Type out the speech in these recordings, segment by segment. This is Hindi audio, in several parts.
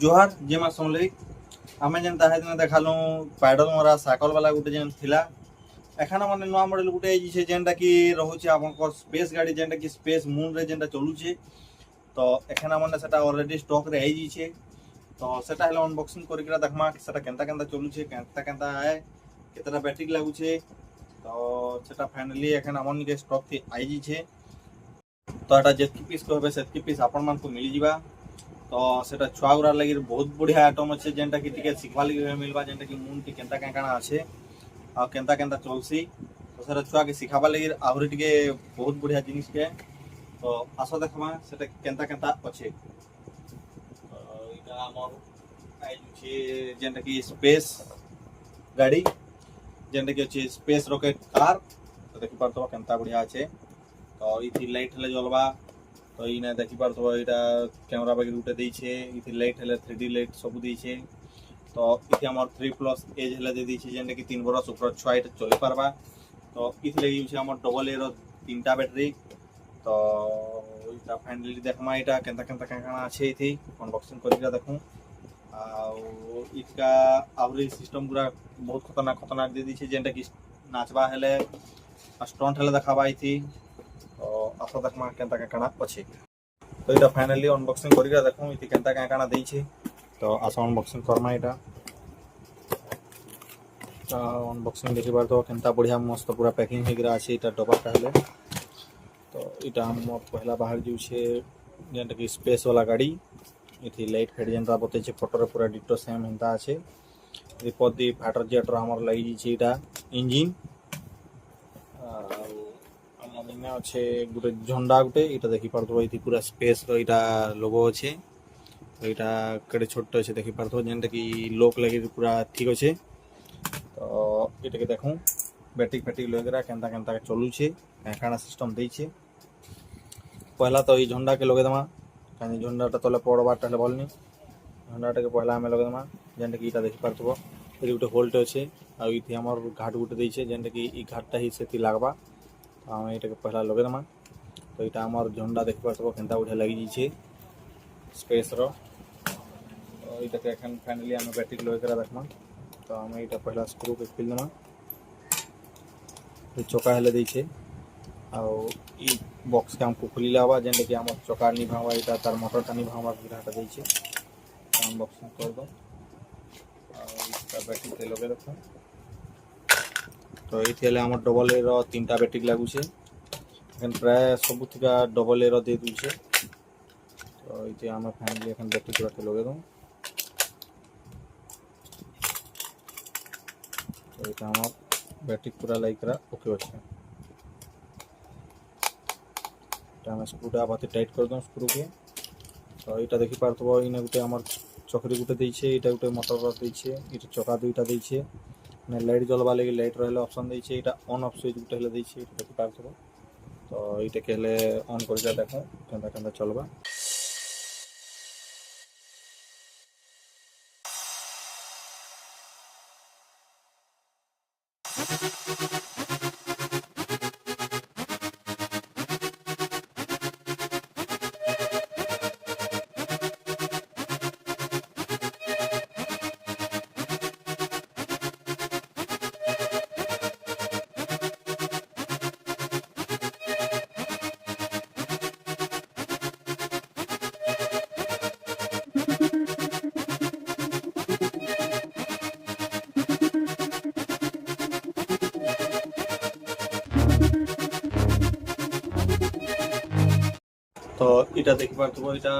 जोहार जे मां समले आमे जेनता है दिन देखालु पैडल मरा साइकिल वाला गुटे जेन थिला एखाना माने नवा मॉडल गुटे आइछि छे जेनटा कि रहुछि आपनकर स्पेस गाड़ी जेनटा कि स्पेस मून रे जेनटा चलुछे तो एखाना माने सेटा ऑलरेडी स्टॉक रे आइछि छे तो सेटा हेला अनबॉक्सिंग करिकरा देखमा कि सेटा केनता केनता चलुछे केनता केनता आए केतरा बैटरी लागुछे तो सेटा फाइनली एखाना हमन के स्टॉक थी आइछि छे तो एटा जेतकी पीस कहबे सेतकी पीस आपन मान को मिली जिबा तो सेटा छुआ गुरा लगी बहुत बढ़िया आइटम अच्छे जेनटा कि टिके सिखवा लगी मिलबा जेनटा कि मून के केनता काना अच्छे आ केनता केनता चलसी तो सेटा छुआ के सिखाबा लगी आहुरी टिके बहुत बढ़िया जिनिस के तो आसो देखमा सेटा केनता केनता अच्छे इटा हमर आइ छे जेनटा कि स्पेस गाड़ी जेनटा कि अच्छे स्पेस रॉकेट कार तो देखि परतो केनता बढ़िया अच्छे तो इथि लाइट हेले जलबा तो इने देखि पारथबो एटा कैमरा बाकी गुटे दैछे इथि लाइट हेले 3D लाइट सब दैछे तो इथि हमर 3+ एज हेले दे दैछे जेने कि 3 बरस ऊपर छुआ एटा चले पारबा तो इथि लगी यूज हमर डबल ए रो 3टा बैटरी तो इटा फाइनली देखमा एटा केनता केनता काना আছে इथि अनबॉक्सिंग करिका देखू आ इथका आवरी सिस्टम पूरा बहुत खतरनाक खतरनाक दे दैछे जेनटा कि नाचबा हेले स्टंट हेले देखाबा इथि तो आसो देखमा केनता काना अछि तो इटा फाइनली अनबॉक्सिंग करिका देखू इति केनता काना दैछे तो आसो अनबॉक्सिंग करमा इटा तो अनबॉक्सिंग देखि बार तो केनता बढ़िया मस्त पूरा पैकिंग हेगरा अछि इटा डब्बा कहले तो इटा हम पहला बाहर जो छे जेनटा कि स्पेस वाला गाड़ी इथि लाइट फेड जेनता बते छे फोटो रे पूरा डिटो सेम हेंता अछि रिपोर्ट फाइटर जेट रो हमर लागि छे इटा इंजन इने अच्छे गोटे झंडा गोटे इटा देखि पारथबो इति पूरा स्पेस रो इटा लोगो अच्छे तो इटा केडे छोट अच्छे देखि पारथबो जेनटा कि लोक लगी पूरा ठीक अच्छे तो इटा के देखू बैटरी फैटरी लगरा केनता केनता चलू छे काना सिस्टम दै छे पहला तो ई झंडा के लगे दमा कानी झंडाटा तले पड़बा तले बोलनी झंडाटा के पहला हमें लगे दमा जेनटा कि इटा देखि पारथबो इति गोटे होल्ट अच्छे आ इति हमर घाट गोटे दै छे जेनटा कि ई घाटटा ही सेति लागबा आम ये पहला लगे दमा तो यहाँ आम झंडा देख पार्थ केनता बढ़िया लगी छे स्पेस रो तो ये एखन फाइनली आम बैटरी लगे देखमा तो आम ये पहला स्क्रू के खोल दमा चका हेले दी छे आउ ई बॉक्स के हमको खोलिले हवा जेनटा कि आम चका निभावा यहाँ तार मोटरटा निभावा विधाटा दी छे अनबॉक्सिंग कर दो बैटरी के लगे देखो तो ये आम डबल ए रो 3टा बैटरी लगुचे प्राय सबुथिका डबल ए रो दे दूचे तो ये आम फाइनली एखन बैटरी पूरा लगे दूँ तो ये आम बैटरी पूरा लाइक ओके अच्छे आम स्क्रूटा बात टाइट कर दूँ स्क्रू के तो यहाँ देखी पारथबो इने गोटे आम चक्री गोटे देछे इटा गोटे मोटर देछे इटा चका दुईटा देछे ने लाइट जलवा लगी लाइट रहले ऑप्शन देछे इटा ऑन ऑफ स्विच गोटे हेले देछे इटा देखि पारथबो तो इटा के हेले ऑन करके देखो केनता केनता चलबा तो इटा देखि पारथबो इटा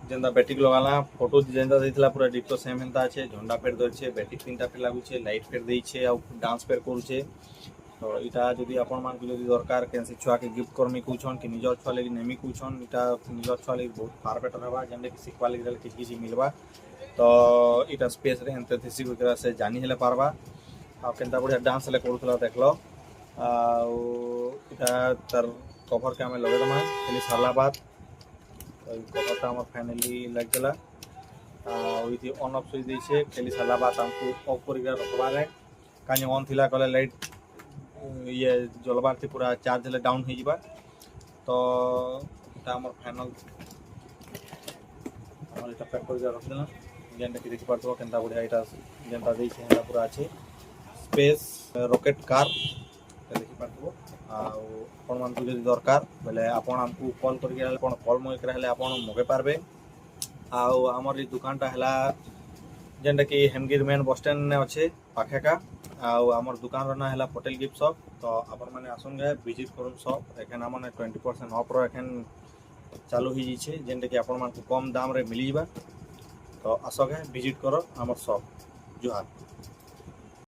जेंदा बैटरी लगाला फोटो जेंदा देथिला पूरा डिटो सेम हेंता छे झंडा फेर दर छे बैटरी 3टा फेर लागु छे लाइट फेर देई छे आ डांस फेर करू छे तो इटा जदी आपन मान के जदी दरकार केनसी छुआ के गिफ्ट करमी कुछन कि निजर छुआ लगी नेमी कुछन इटा निजर छुआ लगी बहुत फार बेटर हबा जेंदा कि सिखवा लगी किछ किछ मिलबा तो इटा स्पेस रे हेंते थेसी वगैरह से जानी हेले पारबा आ केनता बढ़िया डांस ले करूथला देखलो आ इटा तर कवर के हमें लगे दमा खाली साला बात कवरटा हमार फाइनली लग गला ये ऑन ऑफ स्विच देछे खेली सारा बात हमको ऑफ कर रखबार है कानी ऑन थिला कले लाइट ये जलबार थी पूरा चार्ज हेले डाउन हो जिबा तो এটা আমার ফাইনাল আমার এটা প্যাক করে রখ দিলাম। ଯେନ୍ଟା କି ଦେଖିପାରୁଥିବ କେନ୍ତା ବଢ଼ିଆ ଏଇଟା ଯେନ୍ତା ଦେଇଛେ ହେନ୍ତା ପୁରା ଅଛି ସ୍ପେସ୍ ରକେଟ୍ କାର୍ ଦେଖିପାରୁଥିବ। ଆଉ ଆପଣମାନଙ୍କୁ ଯଦି ଦରକାର ବୋଲେ ଆପଣ ଆମକୁ କଲ୍ କରିକି ହେଲେ ଆପଣ କଲ୍ ମଗେଇକି ହେଲେ ଆପଣ ମଗେଇ ପାରବେ। ଆଉ ଆମର ଏ ଦୋକାନଟା ହେଲା ଯେନ୍ଟା କି ହେମଗିରି ମେନ୍ ବସଷ୍ଟାଣ୍ଡ ଅଛେ ପାଖେକା। ଆଉ ଆମର ଦୋକାନର ନାଁ ହେଲା ପଟେଲ ଗିଫ୍ଟ ସପ୍। ତ ଆପଣମାନେ ଆସୁନ୍ गे ভিজিট করুন সব। এখানে মানে 20% অফর এখানে চালু হয়ে যাইছে যেটা কি আপনার কম দামে মিলিযা। তো আসো गे ভিজিট কর আমার সব। জুহার।